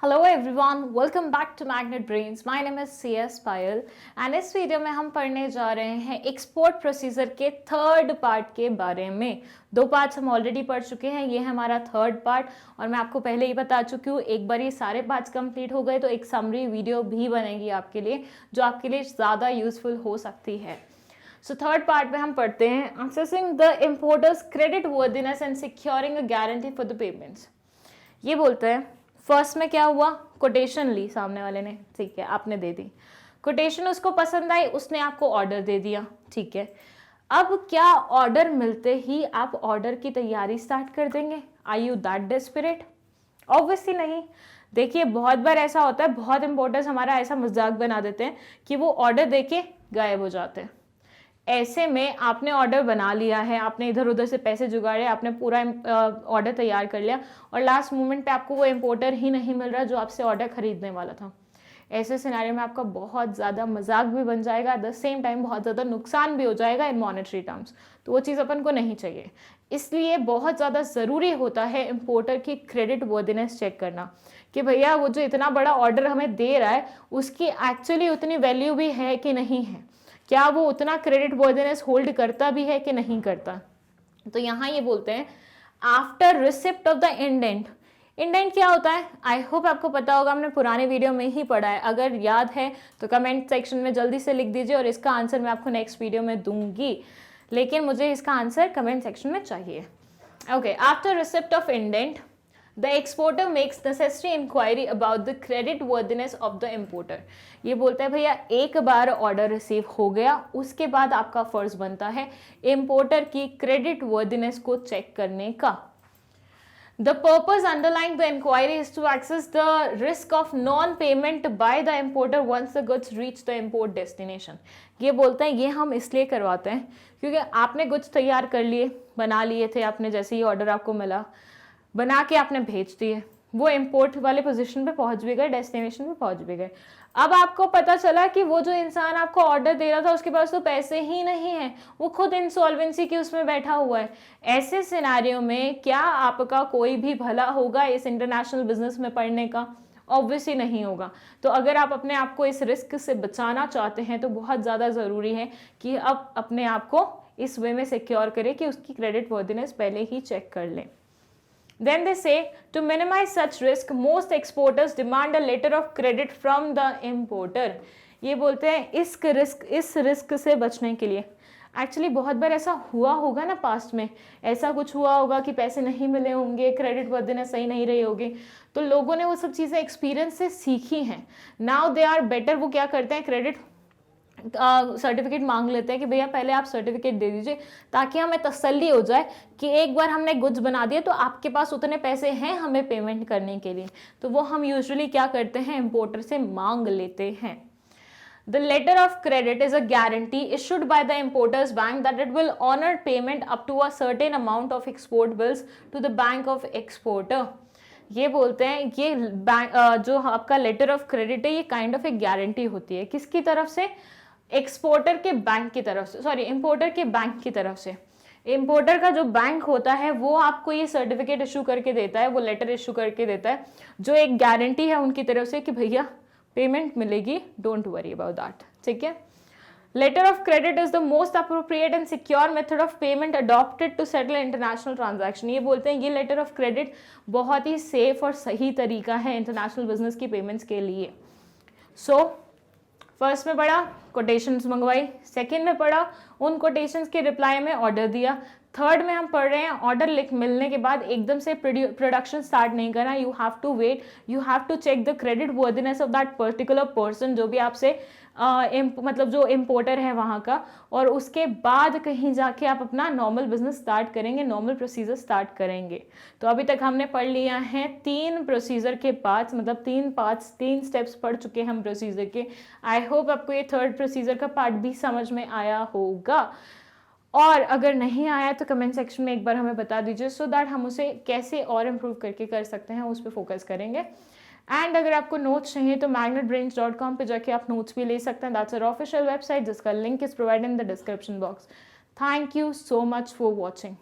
Hello everyone, welcome back to Magnet Brains. My name is CS Payal and इस video में हम पढ़ने जा रहे हैं एक्सपोर्ट प्रोसीजर के थर्ड पार्ट के बारे में। दो पार्ट्स हम ऑलरेडी पढ़ चुके हैं, ये है हमारा थर्ड पार्ट और मैं आपको पहले ही बता चुकी हूँ। एक बार ये सारे पार्ट्स कंप्लीट हो गए तो एक समरी वीडियो भी बनेगी आपके लिए, जो आपके लिए ज़्यादा यूजफुल हो सकती है। सो थर्ड पार्ट में हम पढ़ते हैं assessing the importers credit worthiness and securing a guarantee for the payments. ये बोलते हैं फर्स्ट में क्या हुआ, कोटेशन ली सामने वाले ने, ठीक है, आपने दे दी कोटेशन, उसको पसंद आई, उसने आपको ऑर्डर दे दिया, ठीक है। अब क्या ऑर्डर मिलते ही आप ऑर्डर की तैयारी स्टार्ट कर देंगे? Are you that desperate? Obviously नहीं। देखिए बहुत बार ऐसा होता है, बहुत इंपोर्टर्स हमारा ऐसा मजाक बना देते हैं कि वो ऑर्डर देके गायब हो जाते हैं। ऐसे में आपने ऑर्डर बना लिया है, आपने इधर उधर से पैसे जुगाड़े, आपने पूरा ऑर्डर तैयार कर लिया और लास्ट मोमेंट पे आपको वो इम्पोर्टर ही नहीं मिल रहा जो आपसे ऑर्डर खरीदने वाला था। ऐसे सिनेरियो में आपका बहुत ज़्यादा मजाक भी बन जाएगा, एट द सेम टाइम बहुत ज़्यादा नुकसान भी हो जाएगा इन मॉनेटरी टर्म्स। तो वो चीज़ अपन को नहीं चाहिए। इसलिए बहुत ज़्यादा ज़रूरी होता है इम्पोर्टर की क्रेडिट वर्दिनेस चेक करना कि भैया वो जो इतना बड़ा ऑर्डर हमें दे रहा है उसकी एक्चुअली उतनी वैल्यू भी है कि नहीं है, क्या वो उतना क्रेडिट वर्दिनेस होल्ड करता भी है कि नहीं करता। तो यहाँ ये बोलते हैं after receipt of the indent. Indent क्या होता है? आई होप आपको पता होगा, हमने पुराने वीडियो में ही पढ़ा है। अगर याद है तो कमेंट सेक्शन में जल्दी से लिख दीजिए और इसका आंसर मैं आपको नेक्स्ट वीडियो में दूंगी, लेकिन मुझे इसका आंसर कमेंट सेक्शन में चाहिए। Okay, after receipt of indent The exporter makes necessary inquiry about the credit worthiness of the importer। ये बोलता है भैया एक बार ऑर्डर रिसीव हो गया, उसके बाद आपका फर्ज बनता है इम्पोर्टर की क्रेडिट वर्दिनेस को चेक करने का। The purpose underlying the inquiry is to assess the risk of non-payment by the importer once the goods reach the import destination। ये बोलते हैं ये हम इसलिए करवाते हैं क्योंकि आपने गुड्स तैयार कर लिए, बना लिए थे आपने, जैसे ही ऑर्डर आपको मिला बना के आपने भेज दिए, वो इंपोर्ट वाले पोजीशन पे पहुंच भी गए, डेस्टिनेशन पे पहुंच भी गए। अब आपको पता चला कि वो जो इंसान आपको ऑर्डर दे रहा था उसके पास तो पैसे ही नहीं है, वो खुद इंसॉल्वेंसी की उसमें बैठा हुआ है। ऐसे सिनेरियो में क्या आपका कोई भी भला होगा इस इंटरनेशनल बिजनेस में पढ़ने का? ऑब्वियसली नहीं होगा। तो अगर आप अपने आप को इस रिस्क से बचाना चाहते हैं तो बहुत ज़्यादा ज़रूरी है कि आप अपने आप को इस वे में सिक्योर करें कि उसकी क्रेडिट वर्दिनेस पहले ही चेक कर लें। Then they say to minimize such risk, most exporters demand a letter of credit from the importer। ये बोलते हैं इस रिस्क से बचने के लिए। एक्चुअली बहुत बार ऐसा हुआ होगा ना, पास्ट में ऐसा कुछ हुआ होगा कि पैसे नहीं मिले होंगे, क्रेडिट वर्दिनेस सही नहीं रही होगी, तो लोगों ने वो सब चीज़ें एक्सपीरियंस से सीखी हैं। Now they are better. वो क्या करते हैं, क्रेडिट सर्टिफिकेट मांग लेते हैं कि भैया पहले आप सर्टिफिकेट दे दीजिए ताकि हमें तसल्ली हो जाए कि एक बार हमने गुड्स बना दिए तो आपके पास उतने पैसे हैं हमें पेमेंट करने के लिए। तो वो हम यूजुअली क्या करते हैं, इंपोर्टर से मांग लेते हैं। The letter of credit is a guarantee issued by the importer's bank that it will honor payment up to a certain amount of export bills to the bank of exporter। ये बोलते हैं ये bank जो आपका letter of credit है ये kind of एक guarantee होती है, किसकी तरफ से? एक्सपोर्टर के बैंक की तरफ से, सॉरी इंपोर्टर के बैंक की तरफ से। इंपोर्टर का जो बैंक होता है वो आपको ये सर्टिफिकेट इशू करके देता है, वो लेटर इशू करके देता है जो एक गारंटी है उनकी तरफ से कि भैया पेमेंट मिलेगी, डोंट वरी अबाउट दैट, ठीक है। Letter of credit is the most appropriate and secure method of payment adopted to settle international transaction. ये बोलते हैं ये लेटर ऑफ क्रेडिट बहुत ही सेफ और सही तरीका है इंटरनेशनल बिजनेस की पेमेंट्स के लिए। सो फर्स्ट में पढ़ा, कोटेशंस मंगवाई। सेकंड में पढ़ा, उन कोटेशंस के रिप्लाई में ऑर्डर दिया। थर्ड में हम पढ़ रहे हैं ऑर्डर मिलने के बाद एकदम से प्रोडक्शन स्टार्ट नहीं करना। You have to wait, you have to check the credit worthiness of that particular person, जो भी आपसे मतलब जो इम्पोर्टर है वहाँ का, और उसके बाद कहीं जाके आप अपना नॉर्मल बिजनेस स्टार्ट करेंगे, नॉर्मल प्रोसीजर स्टार्ट करेंगे। तो अभी तक हमने पढ़ लिया है 3 प्रोसीजर के पार्ट्स, मतलब 3 स्टेप्स पढ़ चुके हैं हम प्रोसीजर के। आई होप आपको ये थर्ड प्रोसीजर का पार्ट भी समझ में आया होगा, और अगर नहीं आया तो कमेंट सेक्शन में एक बार हमें बता दीजिए सो दैट हम उसे कैसे और इम्प्रूव करके कर सकते हैं उस पर फोकस करेंगे। एंड अगर आपको नोट्स चाहिए तो magnetbrains.com पे जाके आप नोट्स भी ले सकते हैं। दैट्स आवर ऑफिशियल वेबसाइट जिसका link is provided in the description box. Thank you so much for watching.